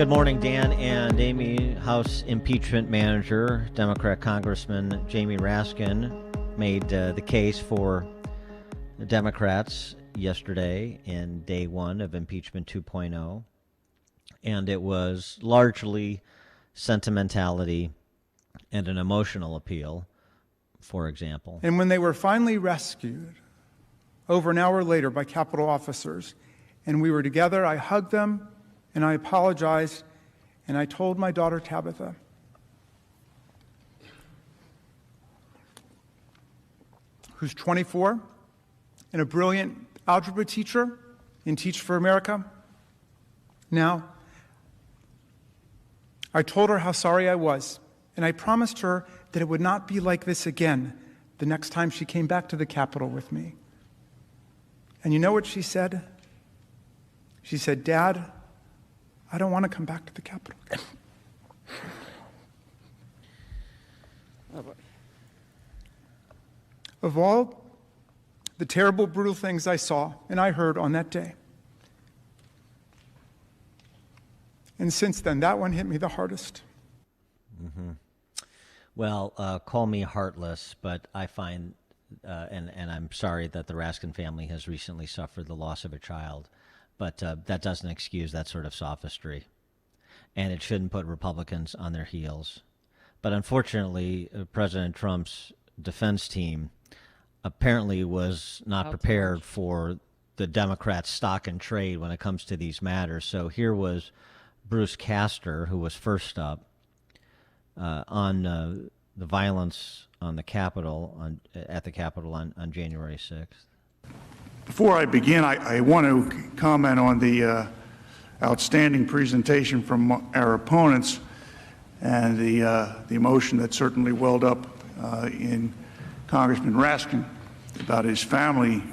Good morning, Dan and Amy. House impeachment manager, Democrat Congressman Jamie Raskin made the case for the Democrats yesterday in day one of impeachment 2.0, and it was largely sentimentality and an emotional appeal, for example. And when they were finally rescued over an hour later by Capitol officers, and we were together, I hugged them and I apologized, and I told my daughter Tabitha, who's 24 and a brilliant algebra teacher in Teach for America now, I told her how sorry I was, and I promised her that it would not be like this again the next time she came back to the Capitol with me. And you know what she said? She said, "Dad, I don't want to come back to the Capitol again." Of all the terrible, brutal things I saw and I heard on that day, and since then, that one hit me the hardest. Mm-hmm. Well, call me heartless, but I find, and I'm sorry that the Raskin family has recently suffered the loss of a child, but that doesn't excuse that sort of sophistry, and it shouldn't put Republicans on their heels. But unfortunately, President Trump's defense team apparently was not prepared for the Democrats' stock and trade when it comes to these matters. So here was Bruce Castor, who was first up, on the violence on the Capitol, at the Capitol on January 6th. Before I begin, I want to comment on the outstanding presentation from our opponents and the emotion that certainly welled up in Congressman Raskin about his family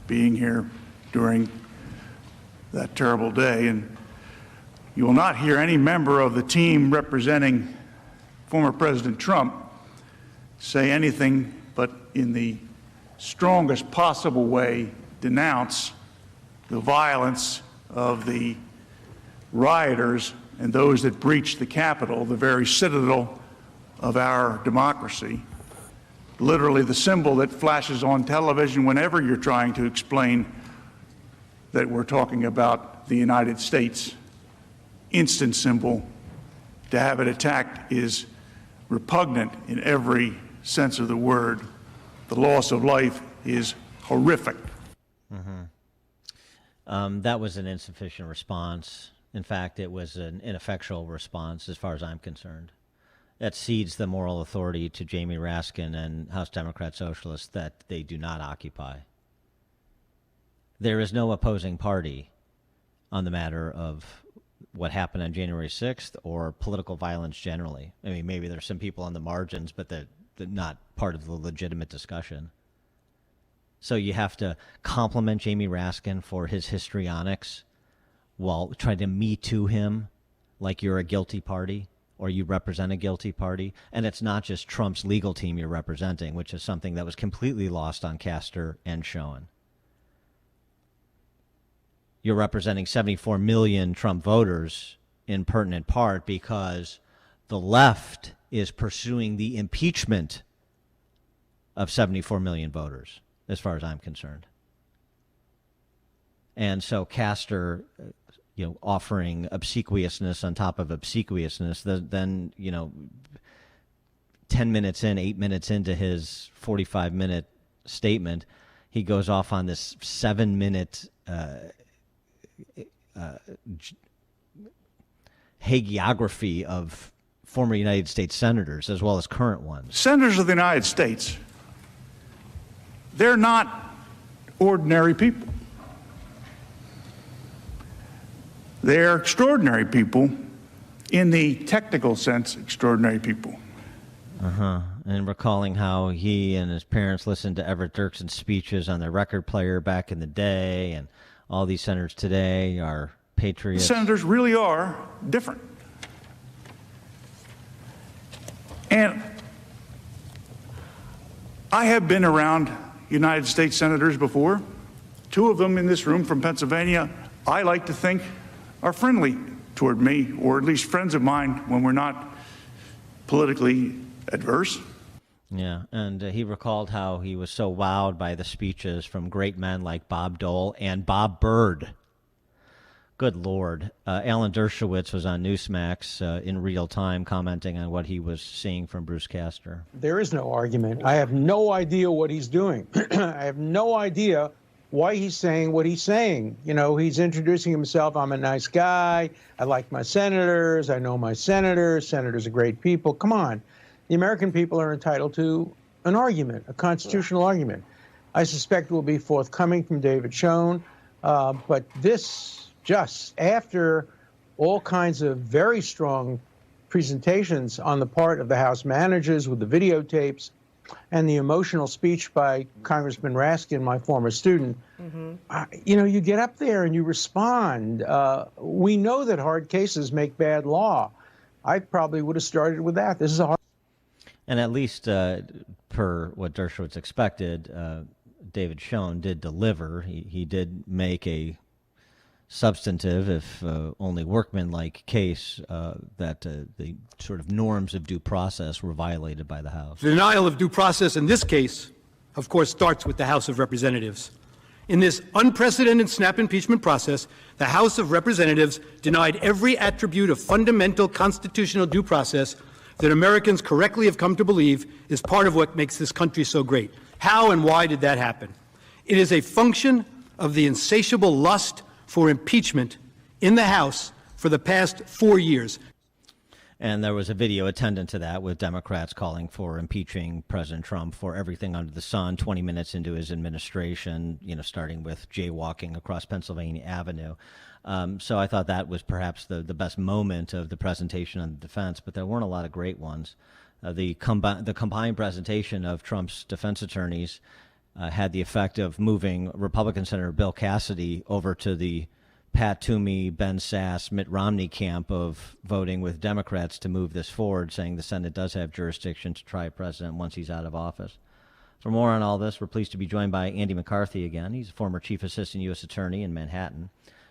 being here during that terrible day. And you will not hear any member of the team representing former President Trump say anything but in the strongest possible way denounce the violence of the rioters and those that breached the Capitol, the very citadel of our democracy, literally the symbol that flashes on television whenever you're trying to explain that we're talking about the United States. Instant symbol. To have it attacked is repugnant in every sense of the word. The loss of life is horrific. Mm-hmm. That was an insufficient response. In fact, it was an ineffectual response as far as I'm concerned. That cedes the moral authority to Jamie Raskin and House Democrat Socialists that they do not occupy. There is no opposing party on the matter of what happened on January 6th or political violence generally. I mean, maybe there's some people on the margins, but they're not part of the legitimate discussion. So you have to compliment Jamie Raskin for his histrionics while trying to Me Too him like you're a guilty party or you represent a guilty party. And it's not just Trump's legal team you're representing, which is something that was completely lost on Castor and Schoen. You're representing 74 million Trump voters in pertinent part because the left is pursuing the impeachment of 74 million voters, as far as I'm concerned. And so Castor, offering obsequiousness on top of obsequiousness, then 10 minutes in, 8 minutes into his 45-minute statement, he goes off on this 7-minute hagiography of former United States senators as well as current ones. Senators of the United States, they're not ordinary people. They're extraordinary people, in the technical sense, extraordinary people. And recalling how he and his parents listened to Everett Dirksen's speeches on their record player back in the day, and all these senators today are patriots. Senators really are different. And I have been around United States senators before. Two of them in this room from Pennsylvania, I like to think, are friendly toward me, or at least friends of mine, when we're not politically adverse. Yeah, and he recalled how he was so wowed by the speeches from great men like Bob Dole and Bob Byrd. Good Lord. Alan Dershowitz was on Newsmax in real time commenting on what he was seeing from Bruce Castor. There is no argument. I have no idea what he's doing. I have no idea why he's saying what he's saying. You know, he's introducing himself. I'm a nice guy. I like my senators. I know my senators. Senators are great people. Come on. The American people are entitled to an argument, a constitutional argument. I suspect will be forthcoming from David Schoen. But this, just after all kinds of very strong presentations on the part of the House managers with the videotapes and the emotional speech by Congressman Raskin, my former student, you know, you get up there and you respond. We know that hard cases make bad law. I probably would have started with that. This is a hard. And at least per what Dershowitz expected, David Schoen did deliver. He did make a substantive, if only workmanlike case that the sort of norms of due process were violated by the House. The denial of due process in this case, of course, starts with the House of Representatives. In this unprecedented snap impeachment process, the House of Representatives denied every attribute of fundamental constitutional due process that Americans correctly have come to believe is part of what makes this country so great. How and why did that happen? It is a function of the insatiable lust for impeachment in the House for the past 4 years. And there was a video attendant to that with Democrats calling for impeaching President Trump for everything under the sun 20 minutes into his administration, you know, starting with jaywalking across Pennsylvania Avenue. So I thought that was perhaps the best moment of the presentation on the defense, but there weren't a lot of great ones. The combined presentation of Trump's defense attorneys had the effect of moving Republican Senator Bill Cassidy over to the Pat Toomey, Ben Sass, Mitt Romney camp of voting with Democrats to move this forward, saying the Senate does have jurisdiction to try a president once he's out of office. For more on all this, we're pleased to be joined by Andy McCarthy again. He's a former Chief Assistant U.S. Attorney in Manhattan,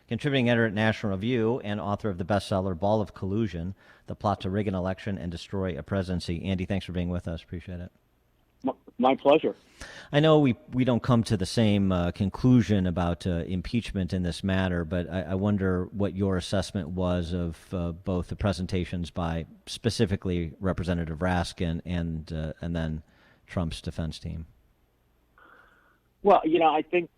contributing editor at National Review, and author of the bestseller Ball of Collusion, The Plot to Rig an Election and Destroy a Presidency. Andy, thanks for being with us. Appreciate it. My pleasure. I know we don't come to the same conclusion about impeachment in this matter, but I wonder what your assessment was of both the presentations by specifically Representative Raskin and then Trump's defense team. Well, you know, I think,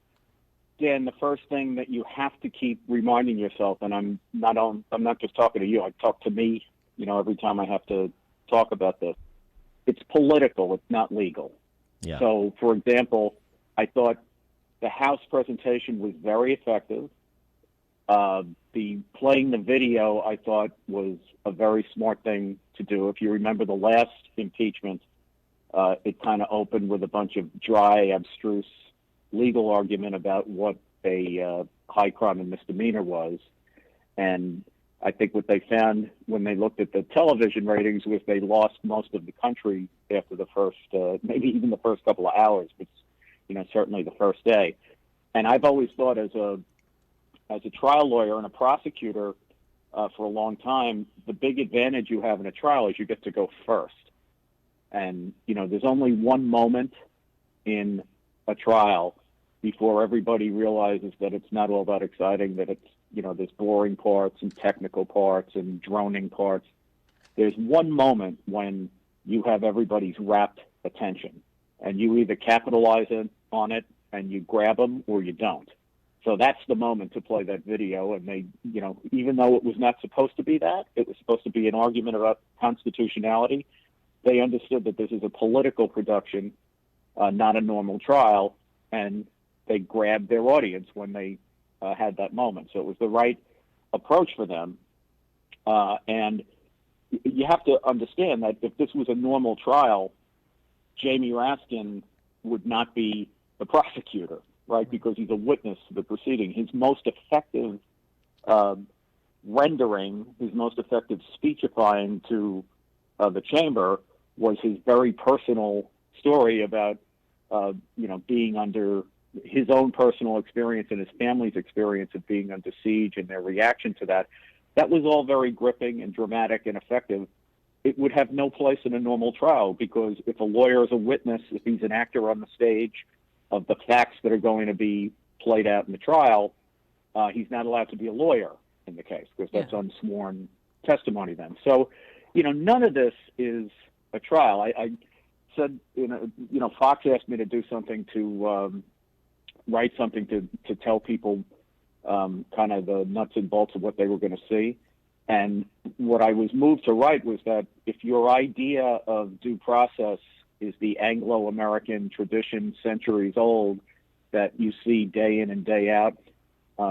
Dan, the first thing that you have to keep reminding yourself, and I'm not just talking to you, I talk to me, you know, every time I have to talk about this. It's political, it's not legal. Yeah. So, for example, I thought the House presentation was very effective. The playing the video, I thought, was a very smart thing to do. If you remember the last impeachment, it kind of opened with a bunch of dry, abstruse legal argument about what a high crime and misdemeanor was. And I think what they found when they looked at the television ratings was they lost most of the country after the first, maybe even the first couple of hours, but, you know, certainly the first day. And I've always thought as a trial lawyer and a prosecutor for a long time, the big advantage you have in a trial is you get to go first. And, you know, there's only one moment in a trial before everybody realizes that it's not all that exciting, that it's, you know, there's boring parts and technical parts and droning parts. There's one moment when you have everybody's rapt attention, and you either capitalize on it and you grab them or you don't. So that's the moment to play that video. And they, you know, even though it was not supposed to be that, it was supposed to be an argument about constitutionality, they understood that this is a political production, not a normal trial, and they grabbed their audience when they had that moment. So it was the right approach for them. And you have to understand that if this was a normal trial, Jamie Raskin would not be the prosecutor, right? Because he's a witness to the proceeding. His most effective rendering, his most effective speechifying to the chamber was his very personal story about, you know, being under his own personal experience and his family's experience of being under siege and their reaction to that. that was all very gripping and dramatic and effective. It would have no place in a normal trial, because if a lawyer is a witness, if he's an actor on the stage of the facts that are going to be played out in the trial, he's not allowed to be a lawyer in the case, because that's unsworn testimony then. So, none of this is a trial. I said, Fox asked me to do something to write something to tell people kind of the nuts and bolts of what they were going to see. And what I was moved to write was that if your idea of due process is the Anglo-American tradition, centuries old, that you see day in and day out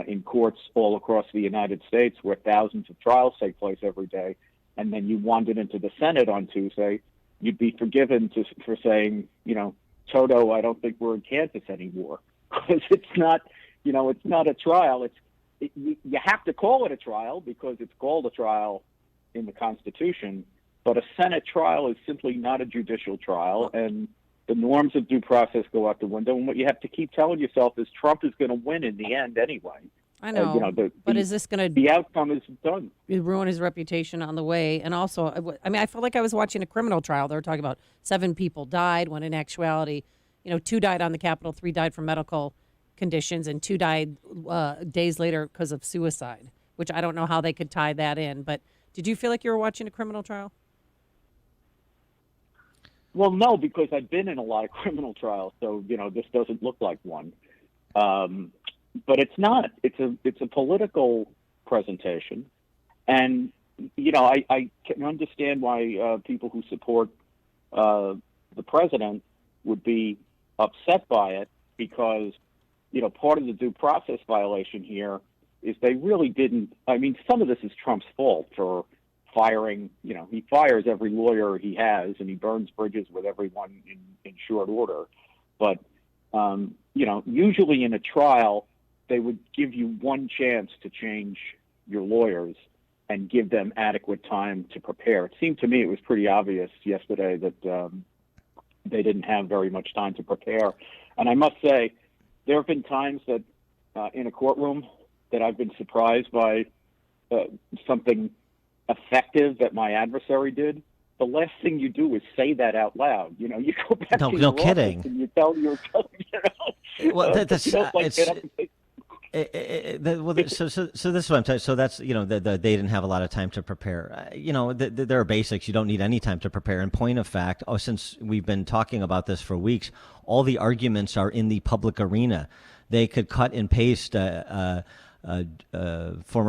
in courts all across the United States, where thousands of trials take place every day, and then you wandered into the Senate on Tuesday, you'd be forgiven for saying, Toto, I don't think we're in Kansas anymore, because it's not a trial. You have to call it a trial because it's called a trial in the Constitution, but a Senate trial is simply not a judicial trial, and the norms of due process go out the window. And what you have to keep telling yourself is Trump is going to win in the end anyway. I know, but is this going to... The outcome is done. Ruin his reputation on the way. And also, I felt like I was watching a criminal trial. They were talking about 7 people died, when in actuality, 2 died on the Capitol, 3 died from medical conditions, and 2 died days later because of suicide, which I don't know how they could tie that in. But did you feel like you were watching a criminal trial? Well, no, because I've been in a lot of criminal trials, so this doesn't look like one. But it's not. It's a political presentation, and I can understand why people who support the president would be upset by it, because part of the due process violation here is they really didn't. I mean, some of this is Trump's fault for firing. He fires every lawyer he has, and he burns bridges with everyone in short order. But usually in a trial, they would give you one chance to change your lawyers and give them adequate time to prepare. It seemed to me it was pretty obvious yesterday that they didn't have very much time to prepare. And I must say, there have been times that in a courtroom that I've been surprised by something effective that my adversary did. The last thing you do is say that out loud. You go back to your office and you tell your, well, that's get up and say, so this is what I'm saying. So that's, they didn't have a lot of time to prepare. There are basics. You don't need any time to prepare. In point of fact, since we've been talking about this for weeks, all the arguments are in the public arena. They could cut and paste former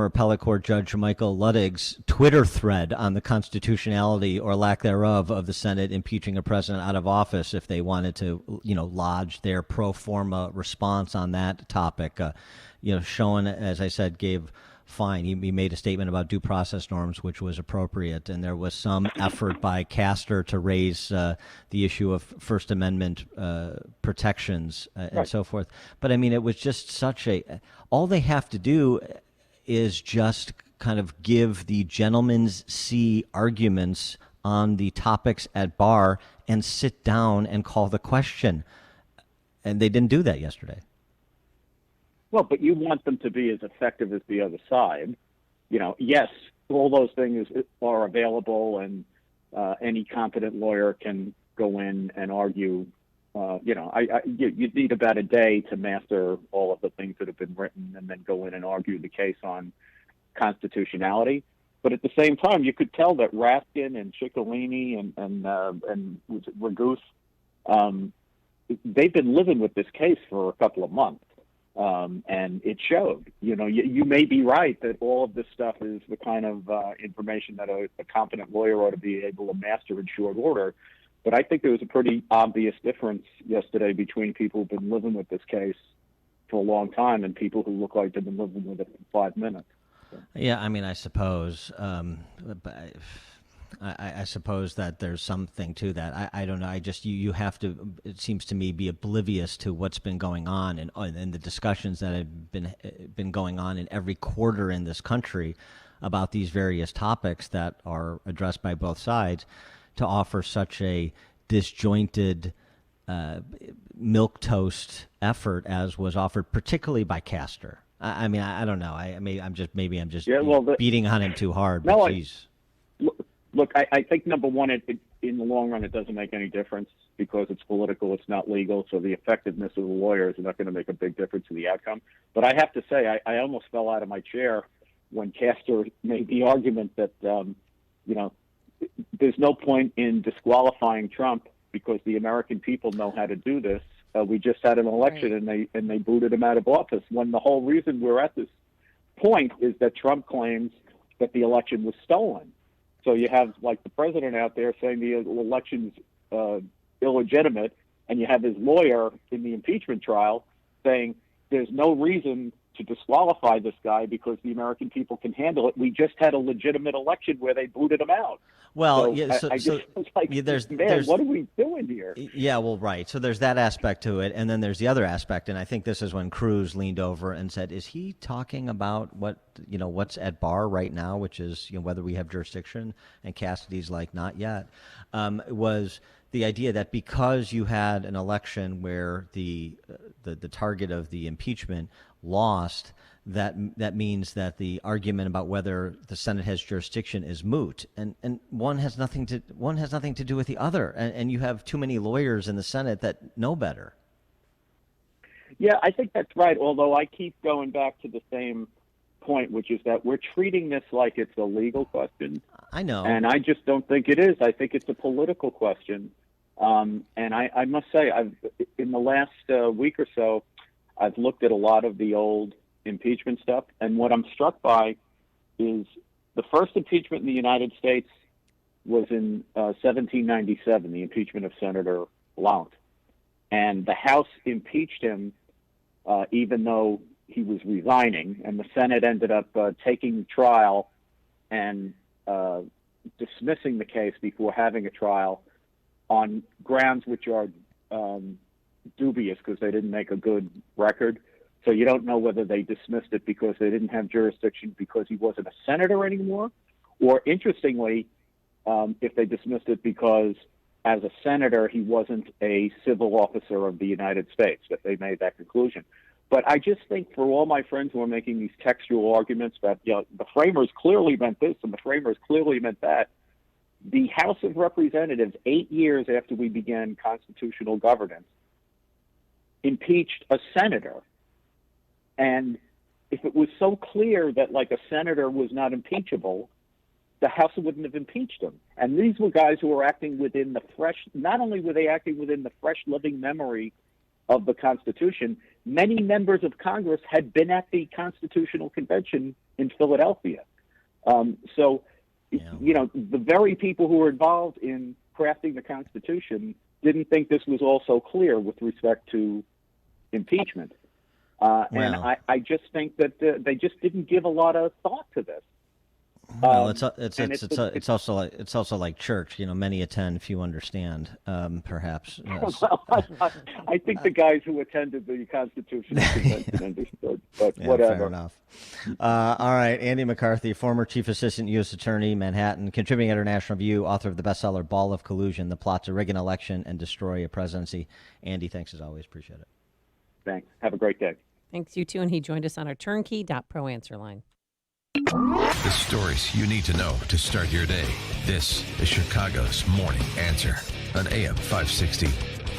appellate court judge Michael Ludwig's Twitter thread on the constitutionality or lack thereof of the Senate impeaching a president out of office if they wanted to, lodge their pro forma response on that topic. Schoen, as I said, gave fine. He made a statement about due process norms, which was appropriate, and there was some effort by Castor to raise the issue of First Amendment protections and so forth. But I mean, it was just such all they have to do is just kind of give the gentleman's C arguments on the topics at bar and sit down and call the question. And they didn't do that yesterday. Well, but you want them to be as effective as the other side. Yes, all those things are available, and any competent lawyer can go in and argue. You need about a day to master all of the things that have been written, and then go in and argue the case on constitutionality. But at the same time, you could tell that Raskin and Ciccolini and Raguse, they've been living with this case for a couple of months. And it showed. You may be right that all of this stuff is the kind of information that a competent lawyer ought to be able to master in short order. But I think there was a pretty obvious difference yesterday between people who've been living with this case for a long time and people who look like they've been living with it for 5 minutes. So. Yeah, I mean, I suppose. I suppose that there's something to that. I don't know. I just you have to. It seems to me be oblivious to what's been going on and the discussions that have been going on in every quarter in this country about these various topics that are addressed by both sides, to offer such a disjointed milquetoast effort as was offered, particularly by Castor. I mean, I don't know. Maybe I'm just Yeah, well, beating on him too hard. No, But geez. Look, I think number one, in the long run, it doesn't make any difference because it's political, it's not legal, so the effectiveness of the lawyers is not going to make a big difference in the outcome. But I have to say, I almost fell out of my chair when Castor made the argument that, there's no point in disqualifying Trump because the American people know how to do this. We just had an election and they booted him out of office, when the whole reason we're at this point is that Trump claims that the election was stolen. So you have like the president out there saying the election's illegitimate, and you have his lawyer in the impeachment trial saying there's no reason to disqualify this guy because the American people can handle it. We just had a legitimate election where they booted him out. Well, I just was like, man, what are we doing here? Yeah, well, right. So there's that aspect to it, and then there's the other aspect, and I think this is when Cruz leaned over and said, "Is he talking about what's at bar right now, which is whether we have jurisdiction?" And Cassidy's like, "Not yet." Was the idea that because you had an election where the target of the impeachment lost, that means that the argument about whether the Senate has jurisdiction is moot, and one has nothing to do with the other, and you have too many lawyers in the Senate that know better. Yeah, I think that's right. Although I keep going back to the same point, which is that we're treating this like it's a legal question. I know, and I just don't think it is. I think it's a political question. And I must say, in the last week or so, I've looked at a lot of the old impeachment stuff, and what I'm struck by is the first impeachment in the United States was in 1797, the impeachment of Senator Blount. And the House impeached him even though he was resigning, and the Senate ended up taking the trial and dismissing the case before having a trial on grounds which are dubious because they didn't make a good record. So you don't know whether they dismissed it because they didn't have jurisdiction because he wasn't a senator anymore, or interestingly, if they dismissed it because as a senator he wasn't a civil officer of the United States, that they made that conclusion. But I just think for all my friends who are making these textual arguments that the framers clearly meant this and the framers clearly meant that, the House of Representatives, 8 years after we began constitutional governance, impeached a senator. And if it was so clear that like a senator was not impeachable, the House wouldn't have impeached him. And these were guys who were acting within the not only were they acting within the fresh living memory of the Constitution, many members of Congress had been at the Constitutional Convention in Philadelphia. The very people who were involved in crafting the Constitution didn't think this was all so clear with respect to impeachment. And I just think that they just didn't give a lot of thought to this. Well, it's also like church. Many attend, few understand. Perhaps. Well, I think the guys who attended the Constitutional Convention understood, but whatever. Fair enough. All right, Andy McCarthy, former Chief Assistant U.S. Attorney, Manhattan, contributing editor, National Review, author of the bestseller "Ball of Collusion: The Plot to Rig an Election and Destroy a Presidency." Andy, thanks as always. Appreciate it. Thanks. Have a great day. Thanks, you too. And he joined us on our turnkey.pro answer line. The stories you need to know to start your day. This is Chicago's Morning Answer on AM 560.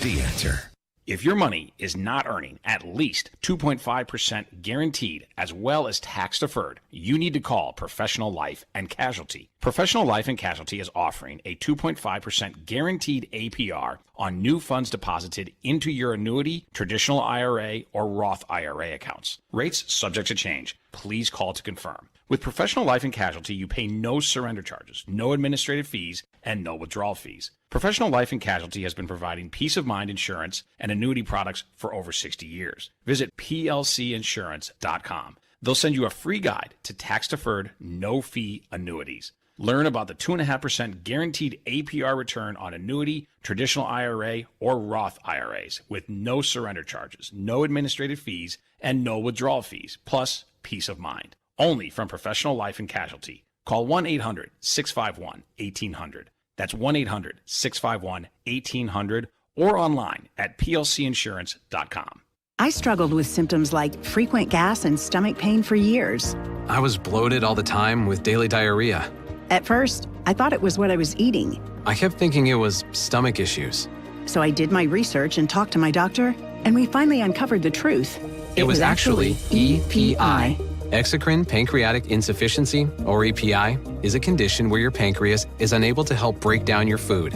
The Answer. If your money is not earning at least 2.5% guaranteed as well as tax deferred, you need to call Professional Life and Casualty. Professional Life and Casualty is offering a 2.5% guaranteed APR on new funds deposited into your annuity, traditional IRA, or Roth IRA accounts. Rates subject to change. Please call to confirm. With Professional Life and Casualty, you pay no surrender charges, no administrative fees, and no withdrawal fees. Professional Life and Casualty has been providing peace of mind insurance and annuity products for over 60 years. Visit plcinsurance.com. They'll send you a free guide to tax-deferred, no-fee annuities. Learn about the 2.5% guaranteed APR return on annuity, traditional IRA, or Roth IRAs with no surrender charges, no administrative fees, and no withdrawal fees, plus peace of mind. Only from Professional Life and Casualty. Call 1-800-651-1800. That's 1-800-651-1800 or online at plcinsurance.com. I struggled with symptoms like frequent gas and stomach pain for years. I was bloated all the time with daily diarrhea. At first, I thought it was what I was eating. I kept thinking it was stomach issues. So I did my research and talked to my doctor, and we finally uncovered the truth. It was actually EPI. Exocrine pancreatic insufficiency, or EPI, is a condition where your pancreas is unable to help break down your food.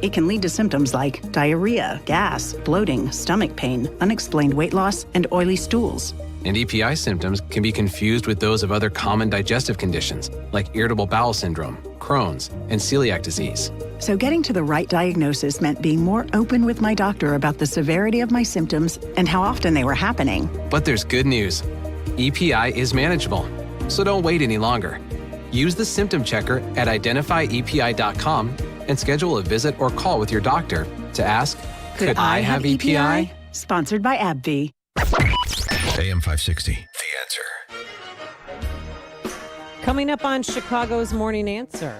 It can lead to symptoms like diarrhea, gas, bloating, stomach pain, unexplained weight loss, and oily stools. And EPI symptoms can be confused with those of other common digestive conditions, like irritable bowel syndrome, Crohn's, and celiac disease. So getting to the right diagnosis meant being more open with my doctor about the severity of my symptoms and how often they were happening. But there's good news. EPI is manageable, so don't wait any longer. Use the symptom checker at identifyepi.com and schedule a visit or call with your doctor to ask, could I have EPI? Sponsored by AbbVie. AM 560, The Answer. Coming up on Chicago's Morning Answer.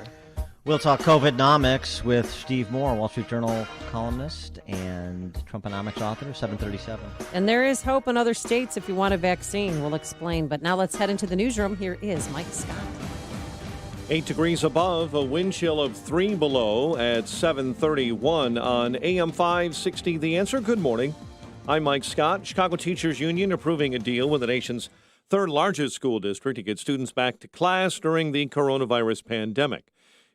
We'll talk COVIDnomics with Steve Moore, Wall Street Journal columnist and Trumponomics author, 737. And there is hope in other states if you want a vaccine. We'll explain. But now let's head into the newsroom. Here is Mike Scott. 8 degrees above, a wind chill of 3 below at 7:31 on AM 560. The Answer. Good morning. I'm Mike Scott. Chicago Teachers Union approving a deal with the nation's third largest school district to get students back to class during the coronavirus pandemic.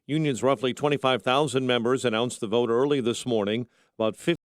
Union's roughly 25,000 members announced the vote early this morning. About 50